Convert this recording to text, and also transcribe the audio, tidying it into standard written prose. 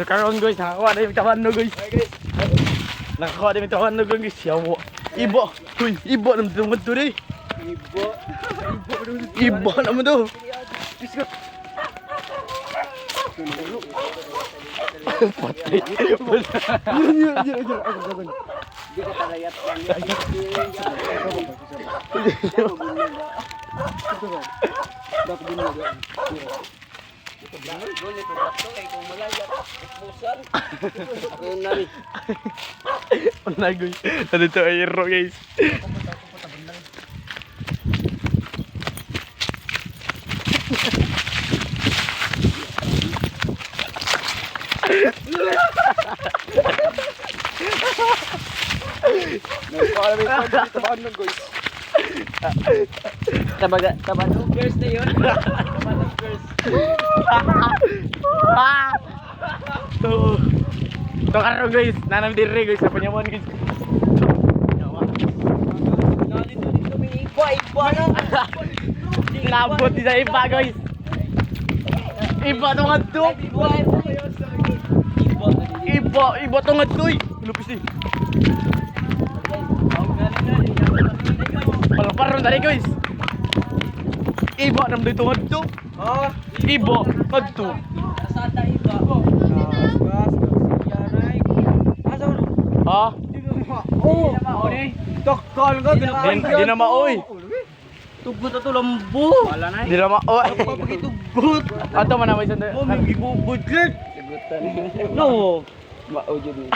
So karon guys, nakakuha na yung tawan no guys. Nakakuha na yung tawan no guys. Yawo. Ibo. Uy, ibo naman itong ganito rin. Ibo naman to. Patay. Hindi ka talayat yan. Wala guys. Nandito ay hero guys. Tabanugers na yun. Tabanugers. Ito karo guys. Nanam diri guys. Sa panyawan guys. Dito may iba no. Labot di sa iba guys. Iba itong adto. Iba itong adto. Lupis eh. Palang-palang tadi guys. Iba naman dito adto. Iba adto. Nasada iba. Ha? Oh, Takal ka, Di na maoy. tugot ato lambo. Wala na. Di na maoy. Pagitugot. Ato man naman sanda. Oh, may gibubudlet. No. Mao jud ni.